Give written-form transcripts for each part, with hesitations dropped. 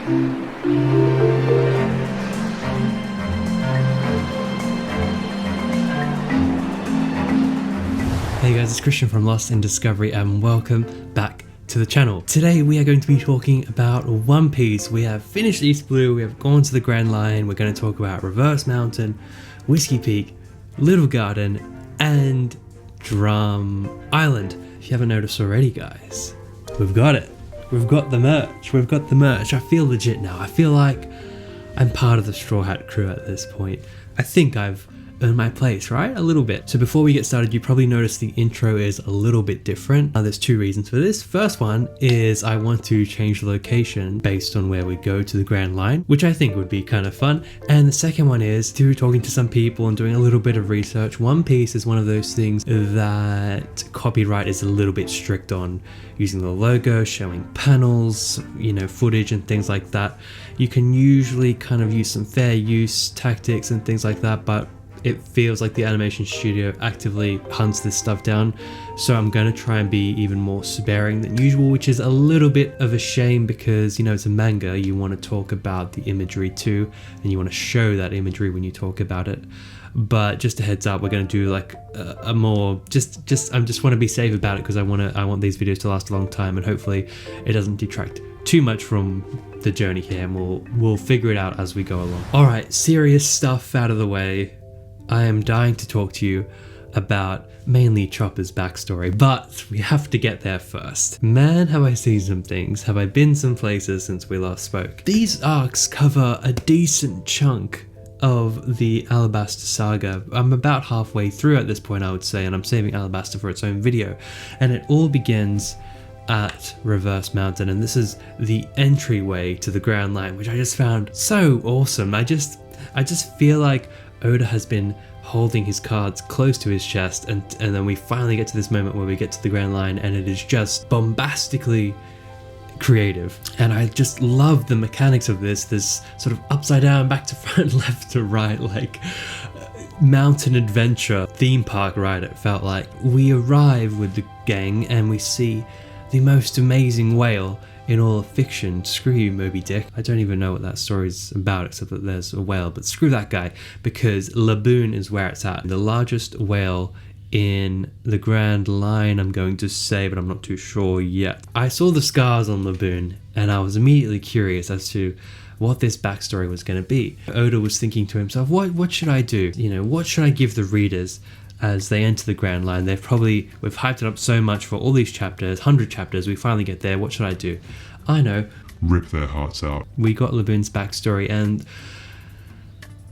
Hey guys, it's Christian from Lost in Discovery and welcome back to the channel. Today we are going to be talking about One Piece. We have finished East Blue, we have gone to the Grand Line, we're going to talk about Reverse Mountain, Whiskey Peak, Little Garden, and Drum Island. If you haven't noticed already, guys, we've got it. We've got the merch. We've got the merch. I feel legit now. I feel like I'm part of the Straw Hat crew at this point. I think I've earned my place, right? A little bit. So before we get started, you probably noticed the intro is a little bit different. There's two reasons for this. First one is I want to change the location based on where we go to the Grand Line, which I think would be kind of fun. And the second one is through talking to some people and doing a little bit of research. One Piece is one of those things that copyright is a little bit strict on, using the logo, showing panels, footage and things like that. You can usually kind of use some fair use tactics and things like that, but it feels like the animation studio actively hunts this stuff down. So I'm going to try and be even more sparing than usual, which is a little bit of a shame because, it's a manga. You want to talk about the imagery too, and you want to show that imagery when you talk about it. But just a heads up, we're going to do like a more I just want to be safe about it because I want these videos to last a long time, and hopefully it doesn't detract too much from the journey here, and we'll figure it out as we go along. All right, serious stuff out of the way. I am dying to talk to you about mainly Chopper's backstory, but we have to get there first. Man, have I seen some things, have I been some places since we last spoke. These arcs cover a decent chunk of the Alabasta saga. I'm about halfway through at this point, I would say, and I'm saving Alabasta for its own video. And it all begins at Reverse Mountain, and this is the entryway to the Grand Line, which I just found so awesome. I just feel like Oda has been holding his cards close to his chest, and then we finally get to this moment where we get to the Grand Line, and it is just bombastically creative. And I just love the mechanics of this sort of upside down, back to front, left to right, like mountain adventure theme park ride. It felt like we arrive with the gang and we see the most amazing whale in all of fiction. Screw you, Moby Dick. I don't even know what that story's about except that there's a whale, but screw that guy, because Laboon is where it's at. The largest whale in the Grand Line, I'm going to say, but I'm not too sure yet. I saw the scars on Laboon and I was immediately curious as to what this backstory was going to be. Oda was thinking to himself, what should I do? What should I give the readers as they enter the Grand Line? We've hyped it up so much for all these chapters, 100 chapters, we finally get there, what should I do? I know. Rip their hearts out. We got Laboon's backstory, and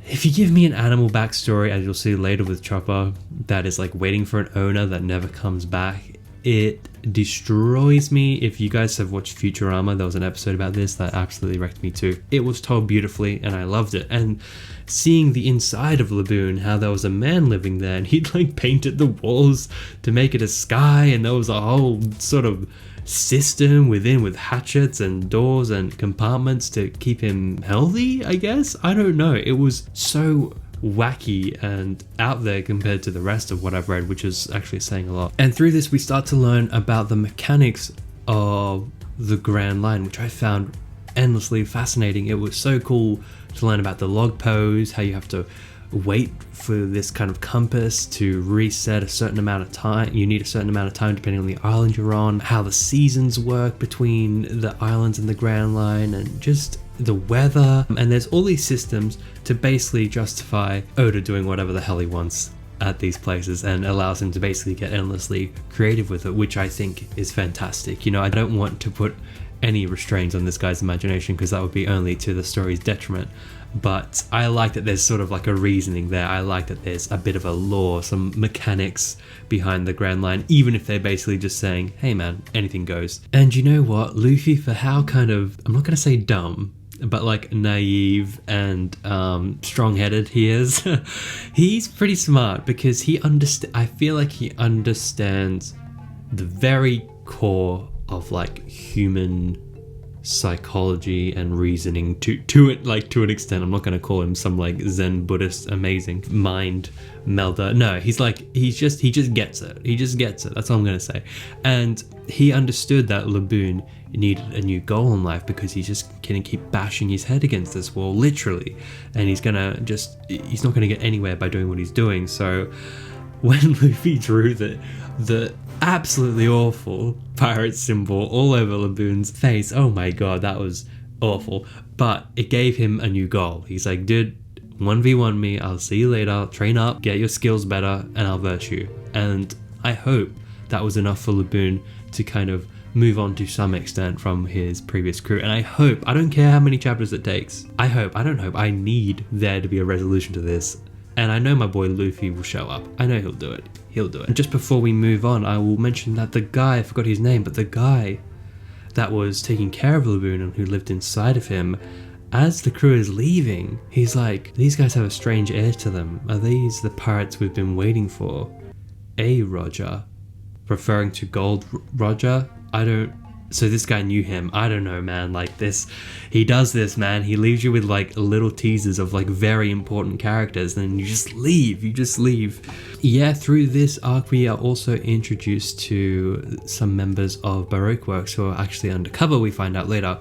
if you give me an animal backstory, as you'll see later with Chopper, that is like waiting for an owner that never comes back, it destroys me. If you guys have watched Futurama, there was an episode about this that absolutely wrecked me too. It was told beautifully and I loved it. And seeing the inside of Laboon, how there was a man living there and he'd like painted the walls to make it a sky, and there was a whole sort of system within with hatchets and doors and compartments to keep him healthy, I guess. I don't know. It was so wacky and out there compared to the rest of what I've read, which is actually saying a lot. And through this we start to learn about the mechanics of the Grand Line, which I found endlessly fascinating. It was so cool to learn about the log pose, how you have to wait for this kind of compass to reset a certain amount of time. You need a certain amount of time depending on the island you're on, how the seasons work between the islands and the Grand Line, and just the weather. And there's all these systems to basically justify Oda doing whatever the hell he wants at these places, and allows him to basically get endlessly creative with it, which I think is fantastic. I don't want to put any restraints on this guy's imagination because that would be only to the story's detriment. But I like that there's sort of like a reasoning there. I like that there's a bit of a lore, some mechanics behind the Grand Line, even if they're basically just saying, hey man, anything goes. And you know what? Luffy, for how kind of, I'm not going to say dumb, but like naive and strong-headed he is, he's pretty smart because I feel like he understands the very core of like human psychology and reasoning to it, like to an extent. I'm not going to call him some like Zen Buddhist amazing mind melder. No, he just gets it. He just gets it. That's all I'm going to say. And he understood that Laboon needed a new goal in life because he's just going to keep bashing his head against this wall, literally, and he's not going to get anywhere by doing what he's doing. So when Luffy drew the absolutely awful pirate symbol all over Laboon's face, oh my god, that was awful, but it gave him a new goal. He's like, dude, 1v1 me, I'll see you later, train up, get your skills better, and I'll verse you. And I hope that was enough for Laboon to kind of move on to some extent from his previous crew. And I don't care how many chapters it takes, I need there to be a resolution to this. And I know my boy Luffy will show up. I know he'll do it. And just before we move on, I will mention that the guy, I forgot his name, but the guy that was taking care of Laboon and who lived inside of him, as the crew is leaving, he's like, these guys have a strange air to them. Are these the pirates we've been waiting for? Roger. Referring to Gold Roger? So this guy knew him. I don't know, man. Like this, he does this, man. He leaves you with like little teasers of like very important characters, and then you just leave. Yeah, through this arc, we are also introduced to some members of Baroque Works who are actually undercover, we find out later.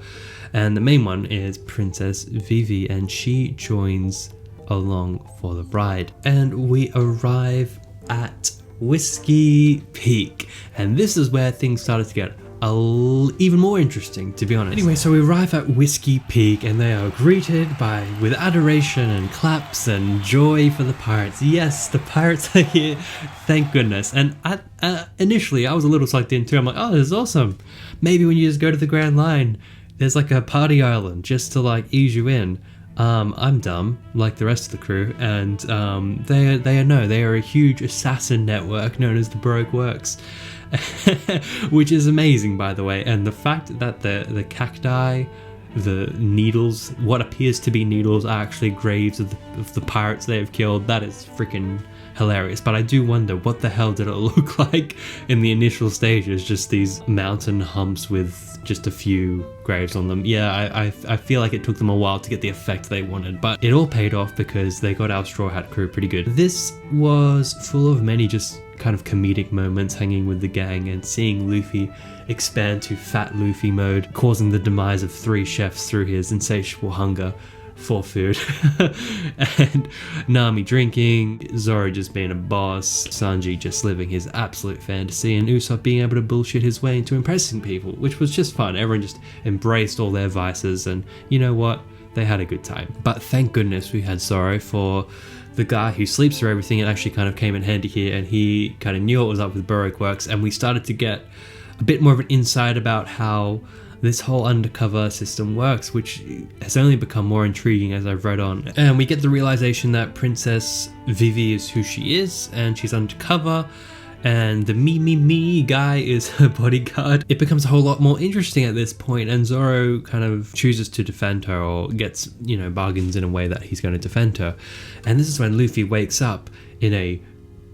And the main one is Princess Vivi, and she joins along for the ride. And we arrive at Whiskey Peak, and this is where things started to get even more interesting, to be honest. Anyway, so we arrive at Whiskey Peak and they are greeted with adoration and claps and joy for the pirates. Yes, the pirates are here, thank goodness. And initially I was a little sucked in too. I'm like, oh, this is awesome. Maybe when you just go to the Grand Line, there's like a party island just to like ease you in. I'm dumb, like the rest of the crew, and they are a huge assassin network known as the Baroque Works, which is amazing, by the way. And the fact that the cacti, the needles, what appears to be needles, are actually graves of the pirates they have killed, that is freaking hilarious. But I do wonder, what the hell did it look like in the initial stages? Just these mountain humps with just a few graves on them. Yeah, I feel like it took them a while to get the effect they wanted, but it all paid off because they got our Straw Hat crew pretty good. This was full of many just kind of comedic moments, hanging with the gang and seeing Luffy expand to Fat Luffy mode, causing the demise of 3 chefs through his insatiable hunger for food. And Nami drinking, Zoro just being a boss, Sanji just living his absolute fantasy, and Usopp being able to bullshit his way into impressing people, which was just fun. Everyone just embraced all their vices, and you know what? They had a good time. But thank goodness we had Zoro, for the guy who sleeps through everything. It actually kind of came in handy here, and he kind of knew what was up with Baroque Works, and we started to get a bit more of an insight about how this whole undercover system works, which has only become more intriguing as I've read on. And we get the realization that Princess Vivi is who she is, and she's undercover, and the me guy is her bodyguard. It becomes a whole lot more interesting at this point, and Zoro kind of chooses to defend her, or gets, bargains in a way that he's going to defend her. And this is when Luffy wakes up in a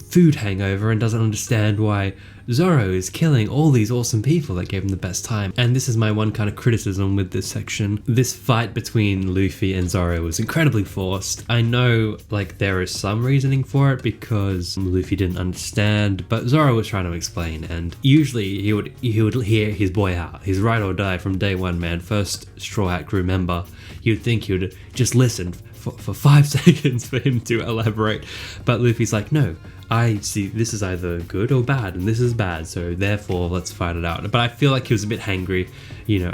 food hangover and doesn't understand why Zoro is killing all these awesome people that gave him the best time. And this is my one kind of criticism with this section. This fight between Luffy and Zoro was incredibly forced. I know there is some reasoning for it because Luffy didn't understand, but Zoro was trying to explain, and usually he would hear his boy out. He's ride or die from day one, man. First Straw Hat crew member. You'd think he would just listen for 5 seconds for him to elaborate, but Luffy's like, no, I see this is either good or bad, and this is bad, so therefore let's fight it out. But I feel like he was a bit hangry,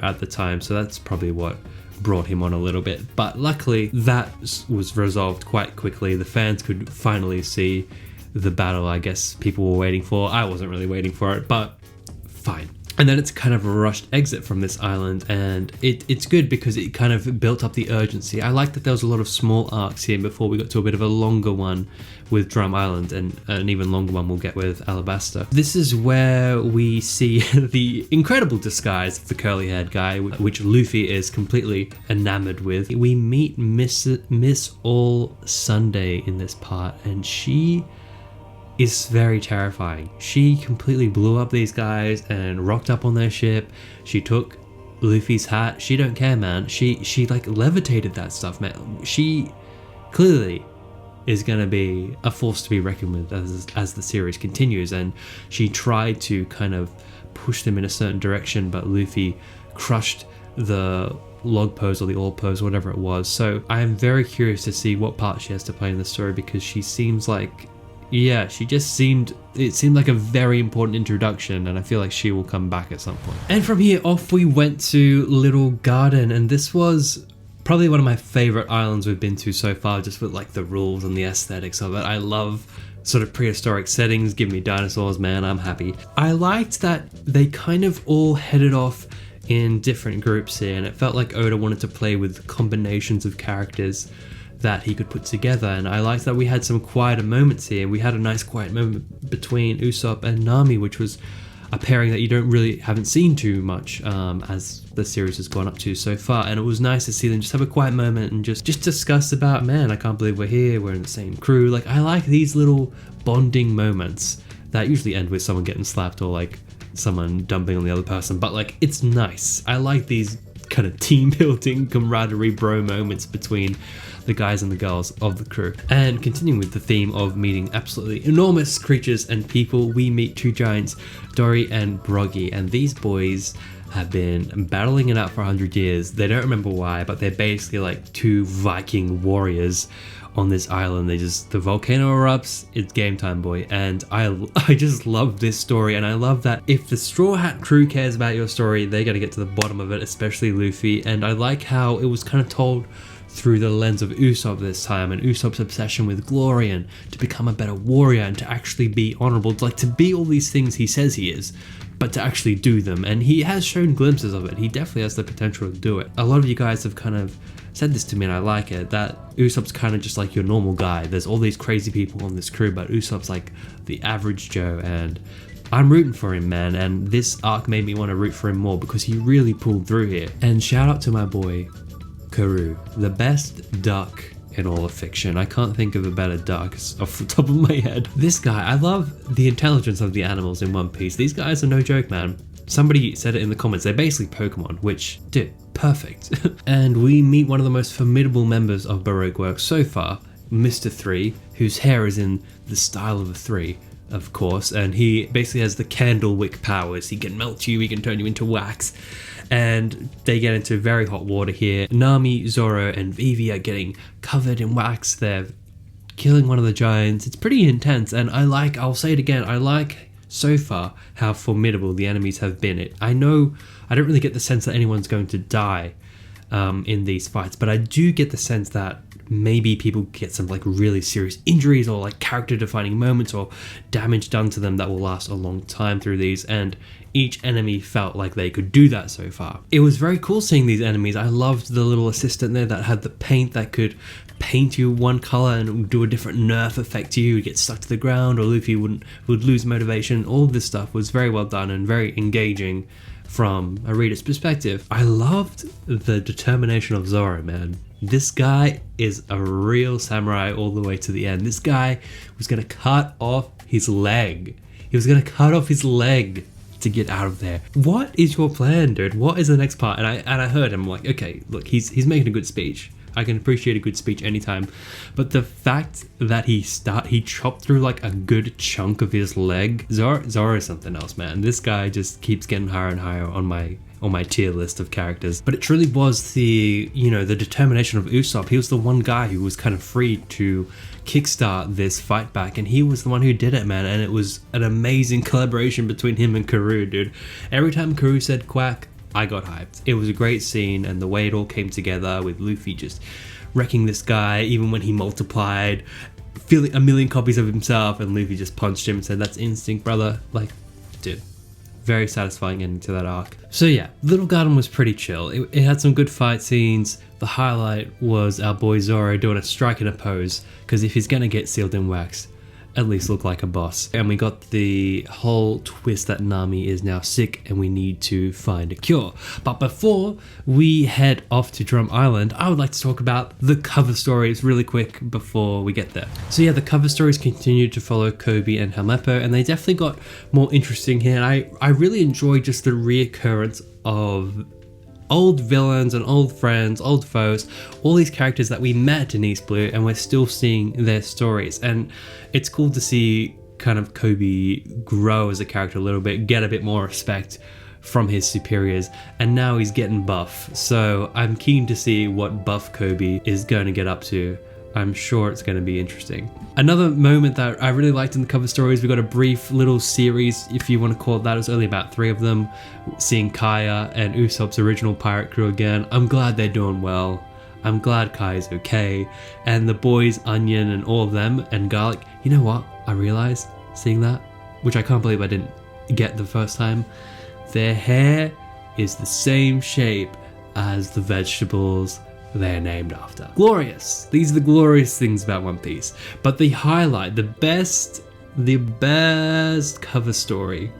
at the time, so that's probably what brought him on a little bit. But luckily that was resolved quite quickly. The fans could finally see the battle I guess people were waiting for. I wasn't really waiting for it, but fine. And then it's kind of a rushed exit from this island, and it's good because it kind of built up the urgency. I like that there was a lot of small arcs here before we got to a bit of a longer one with Drum Island, and an even longer one we'll get with Alabasta. This is where we see the incredible disguise of the curly-haired guy, which Luffy is completely enamored with. We meet Miss All Sunday in this part, and she is very terrifying. She completely blew up these guys and rocked up on their ship. She took Luffy's hat. She don't care, man. She like levitated that stuff, man. She clearly is going to be a force to be reckoned with as the series continues, and she tried to kind of push them in a certain direction, but Luffy crushed the log pose or the oar pose, whatever it was. So I am very curious to see what part she has to play in the story, because she seems like, yeah, it seemed like a very important introduction, and I feel like she will come back at some point. And from here off we went to Little Garden, and this was probably one of my favorite islands we've been to so far, just with like the rules and the aesthetics of it. I love sort of prehistoric settings. Give me dinosaurs, man, I'm happy. I liked that they kind of all headed off in different groups here, and it felt like Oda wanted to play with combinations of characters that he could put together, and I liked that we had some quieter moments here. We had a nice quiet moment between Usopp and Nami, which was a pairing that you haven't seen too much as the series has gone up to so far, and it was nice to see them just have a quiet moment and just discuss about, man, I can't believe we're here, we're in the same crew. Like, I like these little bonding moments that usually end with someone getting slapped or like someone dumping on the other person, but like, it's nice. I like these kind of team building, camaraderie, bro moments between the guys and the girls of the crew. And continuing with the theme of meeting absolutely enormous creatures and people, we meet two giants, Dory and Broggy, and these boys have been battling it out for 100 years. They don't remember why, but they're basically like two Viking warriors on this island. The volcano erupts, it's game time, boy. And I just love this story, and I love that if the Straw Hat crew cares about your story, they're gonna get to the bottom of it, especially Luffy. And I like how it was kind of told through the lens of Usopp this time, and Usopp's obsession with glory and to become a better warrior and to actually be honorable, like to be all these things he says he is, but to actually do them. And he has shown glimpses of it. He definitely has the potential to do it. A lot of you guys have kind of said this to me, and I like it, that Usopp's kind of just like your normal guy. There's all these crazy people on this crew, but Usopp's like the average Joe, and I'm rooting for him, man. And this arc made me want to root for him more because he really pulled through here. And shout out to my boy Karoo, the best duck in all of fiction. I can't think of a better duck off the top of my head. This guy, I love the intelligence of the animals in One Piece. These guys are no joke, man. Somebody said it in the comments, they're basically Pokemon, which, dude, perfect. And we meet one of the most formidable members of Baroque work so far, Mr. 3, whose hair is in the style of a 3, of course, and he basically has the candle wick powers. He can melt you, he can turn you into wax. And they get into very hot water here. Nami, Zoro, and Vivi are getting covered in wax. They're killing one of the giants. It's pretty intense, and I'll say it again, I like so far how formidable the enemies have been. I know I don't really get the sense that anyone's going to die in these fights, but I do get the sense that maybe people get some like really serious injuries or like character defining moments or damage done to them that will last a long time through these, and each enemy felt like they could do that so far. It was very cool seeing these enemies. I loved the little assistant there that had the paint that could paint you one color and do a different nerf effect to you. You'd get stuck to the ground, or Luffy would lose motivation. All of this stuff was very well done and very engaging from a reader's perspective. I loved the determination of Zoro, man. This guy is a real samurai all the way to the end. This guy was gonna cut off his leg. He was gonna cut off his leg to get out of there. What is your plan, dude? What is the next part? And I heard him like, okay, look, he's making a good speech. I can appreciate a good speech anytime, but the fact that he chopped through like a good chunk of his leg, Zoro is something else, man. This guy just keeps getting higher and higher on my tier list of characters. But it truly was the determination of Usopp. He was the one guy who was kind of free to kickstart this fight back, and he was the one who did it, man. And it was an amazing collaboration between him and Karoo, dude. Every time Karoo said quack, I got hyped. It was a great scene, and the way it all came together with Luffy just wrecking this guy, even when he multiplied, feeling a million copies of himself, and Luffy just punched him and said, that's instinct, brother. Like, dude, very satisfying ending to that arc. So yeah, Little Garden was pretty chill. It had some good fight scenes. The highlight was our boy Zoro doing a strike and a pose, because if he's gonna get sealed in wax, at least look like a boss. And we got the whole twist that Nami is now sick and we need to find a cure. But before we head off to Drum Island, I would like to talk about the cover stories really quick before we get there. So yeah, the cover stories continued to follow Kobe and Helmeppo, and they definitely got more interesting here. And I really enjoyed just the reoccurrence of old villains and old friends, old foes, all these characters that we met in East Blue, and we're still seeing their stories. And it's cool to see kind of Kobe grow as a character a little bit, get a bit more respect from his superiors, and now he's getting buff. So I'm keen to see what buff Kobe is going to get up to. I'm sure it's going to be interesting. Another moment that I really liked in the cover stories, we got a brief little series, if you want to call it that. It was only about 3 of them, seeing Kaya and Usopp's original pirate crew again. I'm glad they're doing well. I'm glad Kaya's okay. And the boys, Onion and all of them, and Garlic. You know what? I realized, seeing that, which I can't believe I didn't get the first time, their hair is the same shape as the vegetables they're named after. Glorious. These are the glorious things about One Piece. But the highlight, the best cover story,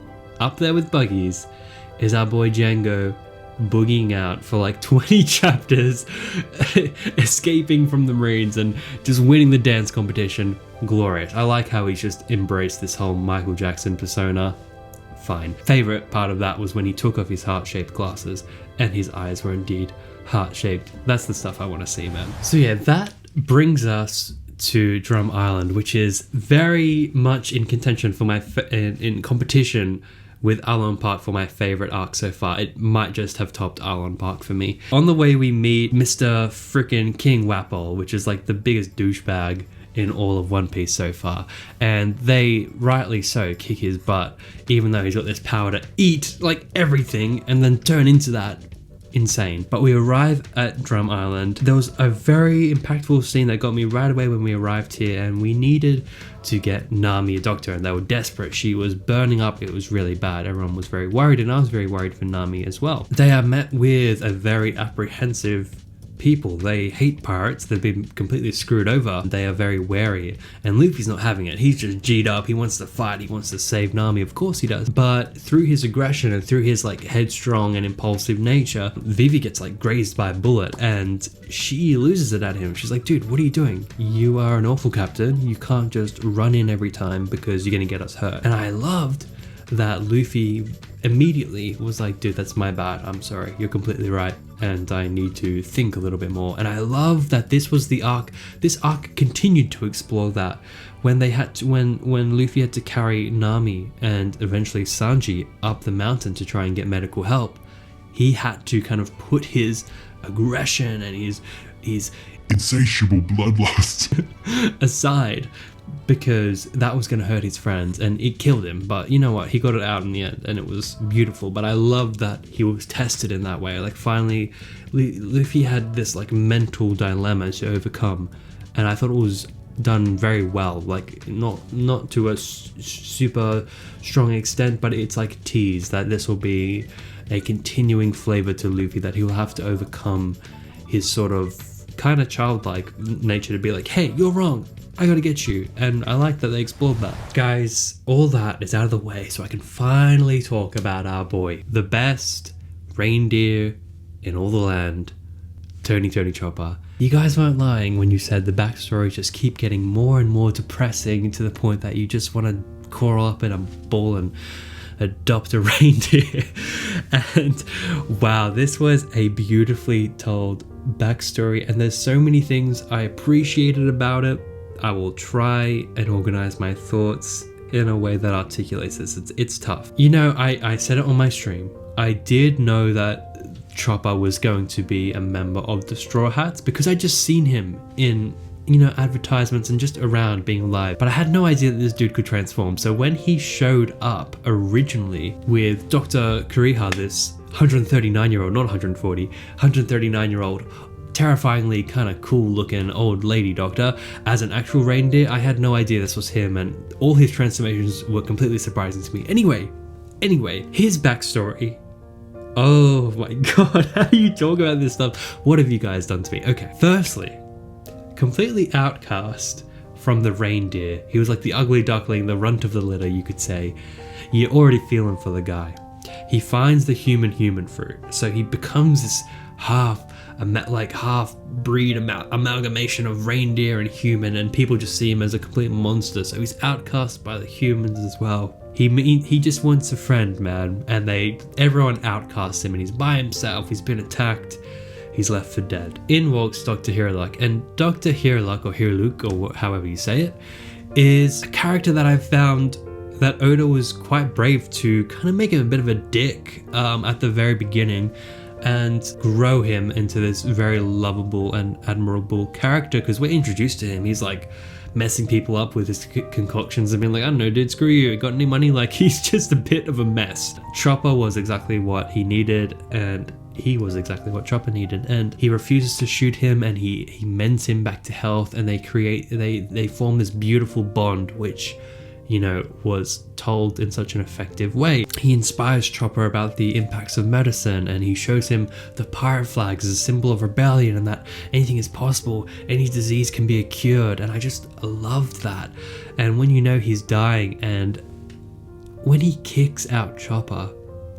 up there with Buggy's, is our boy Django boogieing out for like 20 chapters, escaping from the Marines and just winning the dance competition. Glorious. I like how he's just embraced this whole Michael Jackson persona. Fine. Favorite part of that was when he took off his heart-shaped glasses and his eyes were indeed heart-shaped. That's the stuff I want to see, man. So yeah, that brings us to Drum Island, which is very much in contention for my in competition with Alon Park for my favorite arc so far. It might just have topped Alon Park for me. On the way we meet Mr. Frickin' King Wapol, which is like the biggest douchebag in all of One Piece so far, and they rightly so kick his butt, even though he's got this power to eat like everything and then turn into that. Insane. But we arrive at Drum Island. There was a very impactful scene that got me right away when we arrived here, and we needed to get Nami a doctor, and they were desperate. She was burning up. It was really bad. Everyone was very worried, and I was very worried for Nami as well. They are met with a very apprehensive people. They hate pirates. They've been completely screwed over. They are very wary, and Luffy's not having it. He's just G'd up. He wants to fight. He wants to save Nami. Of course he does. But through his aggression and through his like headstrong and impulsive nature, Vivi gets like grazed by a bullet, and she loses it at him. She's like, dude, what are you doing? You are an awful captain. You can't just run in every time because you're gonna get us hurt. And I loved that Luffy immediately was like, dude, that's my bad. I'm sorry. You're completely right. And I need to think a little bit more. And I love that this was the arc. This arc continued to explore that when they had to, when Luffy had to carry Nami and eventually Sanji up the mountain to try and get medical help. He had to kind of put his aggression and his insatiable bloodlust aside, because that was going to hurt his friends, and it killed him. But you know what? He got it out in the end, and it was beautiful. But I love that he was tested in that way. Like finally, Luffy had this like mental dilemma to overcome, and I thought it was done very well. Like not to a super strong extent, but it's like teased that this will be a continuing flavor to Luffy, that he'll have to overcome his sort of kind of childlike nature to be like, hey, you're wrong. I gotta get you. And I like that they explored that. Guys, all that is out of the way so I can finally talk about our boy, the best reindeer in all the land, Tony Chopper. You guys weren't lying when you said the backstory just keep getting more and more depressing to the point that you just want to curl up in a ball and adopt a reindeer. And wow, this was a beautifully told backstory, and there's so many things I appreciated about it. I will try and organize my thoughts in a way that articulates this. It's tough. You know, I said it on my stream. I did know that Chopper was going to be a member of the Straw Hats because I just seen him in, you know, advertisements and just around being alive. But I had no idea that this dude could transform. So when he showed up originally with Dr. Kuriha, this 139-year-old, not 140, 139-year-old, terrifyingly kind of cool looking old lady doctor as an actual reindeer, I had no idea this was him, and all his transformations were completely surprising to me. Anyway, his backstory. Oh my god, how do you talk about this stuff? What have you guys done to me? Okay, firstly, completely outcast from the reindeer. He was like the ugly duckling, the runt of the litter, you could say. You're already feeling for the guy. He finds the human fruit, so he becomes this half-breed amalgamation of reindeer and human, and people just see him as a complete monster, so he's outcast by the humans as well. He just wants a friend, man. And everyone outcasts him, and he's by himself. He's been attacked. He's left for dead. In walks Dr. Hiriluk, and Dr. Hiriluk, or Hiriluk, or however you say it, is a character that I've found that Oda was quite brave to kind of make him a bit of a dick at the very beginning and grow him into this very lovable and admirable character, because we're introduced to him. He's like messing people up with his concoctions and being like, I don't know, dude, screw you, got any money? Like, he's just a bit of a mess. Chopper was exactly what he needed, and he was exactly what Chopper needed, and he refuses to shoot him, and he mends him back to health, and they form this beautiful bond, which, you know, was told in such an effective way. He inspires Chopper about the impacts of medicine, and he shows him the pirate flags as a symbol of rebellion and that anything is possible, any disease can be cured, and I just loved that. And when you know he's dying, and when he kicks out Chopper,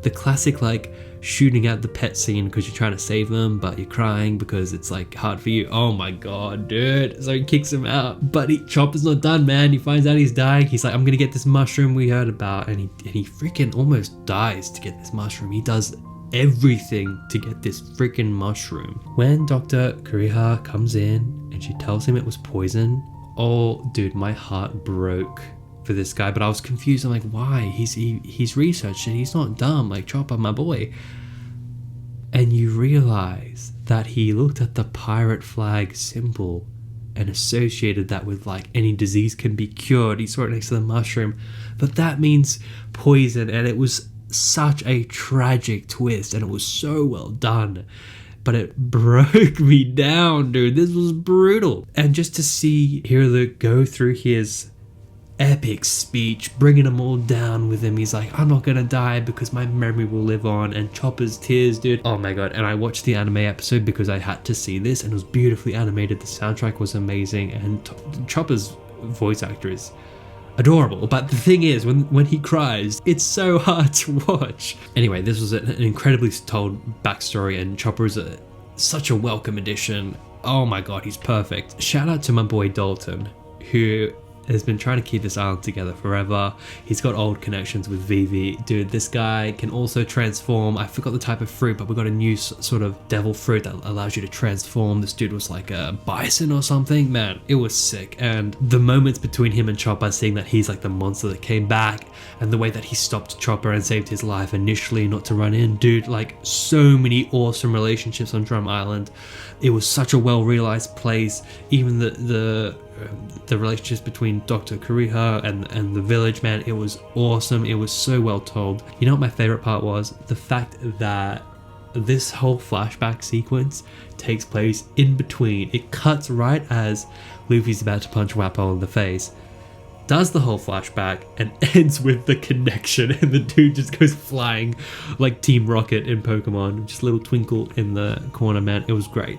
the classic like shooting at the pet scene because you're trying to save them but you're crying because it's like hard for you. Oh my god, dude. So he kicks him out, but Chopper's not done, man. He finds out he's dying. He's like, I'm gonna get this mushroom we heard about, and he freaking almost dies to get this mushroom. He does everything to get this freaking mushroom. When Dr. Kuriha comes in and she tells him it was poison, oh dude, my heart broke for this guy. But I was confused. I'm like, why? He's researched and he's not dumb, like Chopper, my boy. And you realize that he looked at the pirate flag symbol and associated that with like any disease can be cured. He saw it next to the mushroom, but that means poison, and it was such a tragic twist, and it was so well done. But it broke me down, dude. This was brutal. And just to see Hiriluk go through his epic speech, bringing them all down with him. He's like, I'm not gonna die because my memory will live on. And Chopper's tears, dude. Oh my god. And I watched the anime episode because I had to see this, and it was beautifully animated. The soundtrack was amazing, and Chopper's voice actor is adorable. But the thing is, when he cries, it's so hard to watch. Anyway, this was an incredibly told backstory, and Chopper is such a welcome addition. Oh my god, he's perfect. Shout out to my boy Dalton, who has been trying to keep this island together forever. He's got old connections with Vivi. Dude, this guy can also transform. I forgot the type of fruit, but we got a new sort of devil fruit that allows you to transform. This dude was like a bison or something. Man, it was sick. And the moments between him and Chopper, seeing that he's like the monster that came back, and the way that he stopped Chopper and saved his life initially not to run in. Dude, like so many awesome relationships on Drum Island. It was such a well realized place. Even the relationships between Dr. Kuriha and the village, man, it was awesome. It was so well told. You know what my favorite part was? The fact that this whole flashback sequence takes place in between. It cuts right as Luffy's about to punch Wappo in the face, does the whole flashback, and ends with the connection, and the dude just goes flying like Team Rocket in Pokemon. Just a little twinkle in the corner, man. It was great.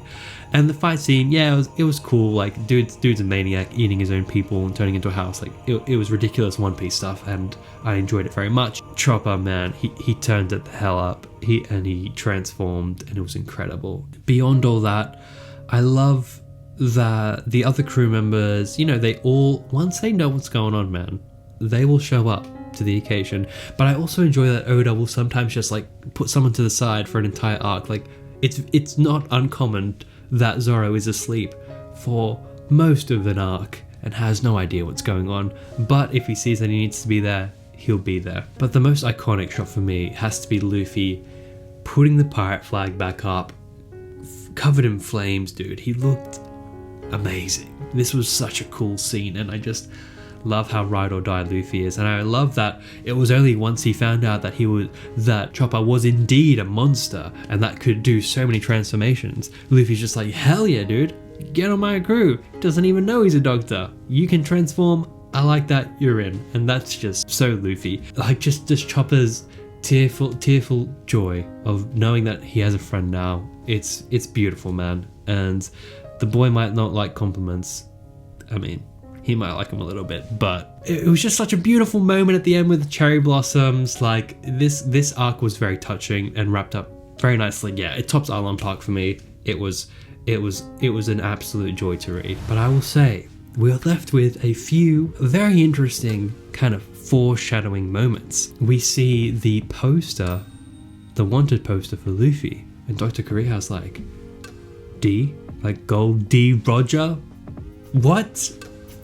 And the fight scene, yeah, it was cool. Like, dude's a maniac, eating his own people and turning into a house. Like, it was ridiculous One Piece stuff, and I enjoyed it very much. Chopper, man, he turned it the hell up. He transformed, and it was incredible. Beyond all that, I love that the other crew members, you know, they all, once they know what's going on, man, they will show up to the occasion. But I also enjoy that Oda will sometimes just like put someone to the side for an entire arc. Like, it's not uncommon that Zoro is asleep for most of an arc and has no idea what's going on, but if he sees that he needs to be there, he'll be there. But the most iconic shot for me has to be Luffy putting the pirate flag back up, covered in flames, dude. He looked amazing. This was such a cool scene, and I just love how ride or die Luffy is. And I love that it was only once he found out that Chopper was indeed a monster and that could do so many transformations, Luffy's just like, hell yeah, dude, get on my crew. Doesn't even know he's a doctor. You can transform. I like that. You're in. And that's just so Luffy. Like, just Chopper's tearful joy of knowing that he has a friend now. It's beautiful, man. And the boy might not like compliments. I mean, he might like him a little bit, but it was just such a beautiful moment at the end with the cherry blossoms. Like, this arc was very touching and wrapped up very nicely. Yeah, it tops Island Park for me. It was an absolute joy to read. But I will say, we are left with a few very interesting kind of foreshadowing moments. We see the poster, the wanted poster for Luffy, and Dr. Koreha's like, D? Like Gold D Roger? What?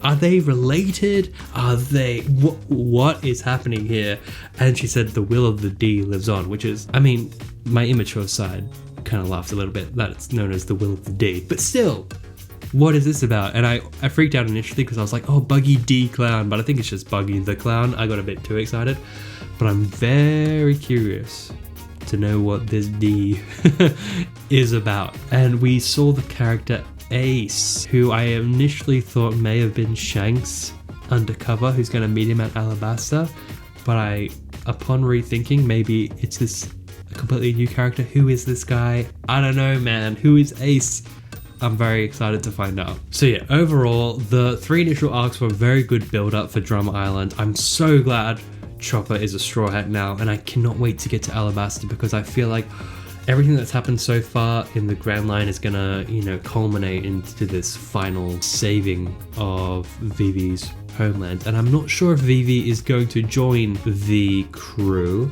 Are they related? Are they... What is happening here? And she said the will of the D lives on, which is, I mean, my immature side kind of laughed a little bit that it's known as the will of the D. But still, what is this about? And I freaked out initially because I was like, oh, Buggy D Clown. But I think it's just Buggy the Clown. I got a bit too excited. But I'm very curious to know what this D is about. And we saw the character Ace, who I initially thought may have been Shanks undercover, who's going to meet him at Alabasta, but upon rethinking, maybe it's this a completely new character. Who is this guy? I don't know, man. Who is Ace? I'm very excited to find out. So yeah, overall, the 3 initial arcs were a very good build up for Drum Island. I'm so glad Chopper is a Straw Hat now, and I cannot wait to get to Alabasta because I feel like everything that's happened so far in the Grand Line is gonna, culminate into this final saving of Vivi's homeland. And I'm not sure if Vivi is going to join the crew.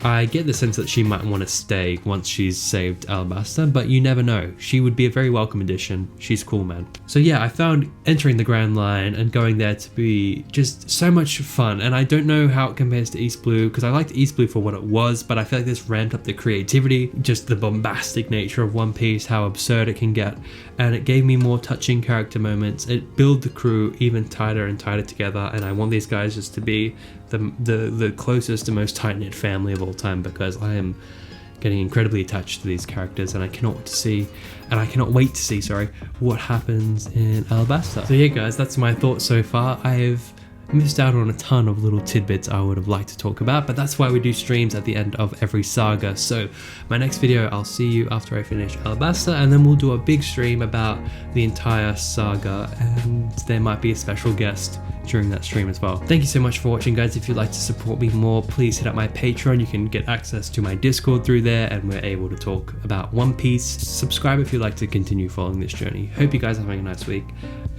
I get the sense that she might want to stay once she's saved Alabasta, but you never know. She would be a very welcome addition. She's cool, man. So yeah, I found entering the Grand Line and going there to be just so much fun. And I don't know how it compares to East Blue, because I liked East Blue for what it was, but I feel like this ramped up the creativity, just the bombastic nature of One Piece, how absurd it can get. And it gave me more touching character moments. It built the crew even tighter and tighter together, and I want these guys just to be the closest and most tight-knit family of all time, because I am getting incredibly attached to these characters, and I cannot wait to see what happens in Alabasta. So yeah guys, that's my thoughts so far. I have missed out on a ton of little tidbits I would have liked to talk about, but that's why we do streams at the end of every saga. So my next video, I'll see you after I finish Alabasta, and then we'll do a big stream about the entire saga, and there might be a special guest during that stream as well. Thank you so much for watching guys. If you'd like to support me more, please hit up my Patreon. You can get access to my Discord through there, and we're able to talk about One Piece. Subscribe if you'd like to continue following this journey. Hope you guys are having a nice week,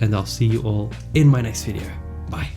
and I'll see you all in my next video. Bye.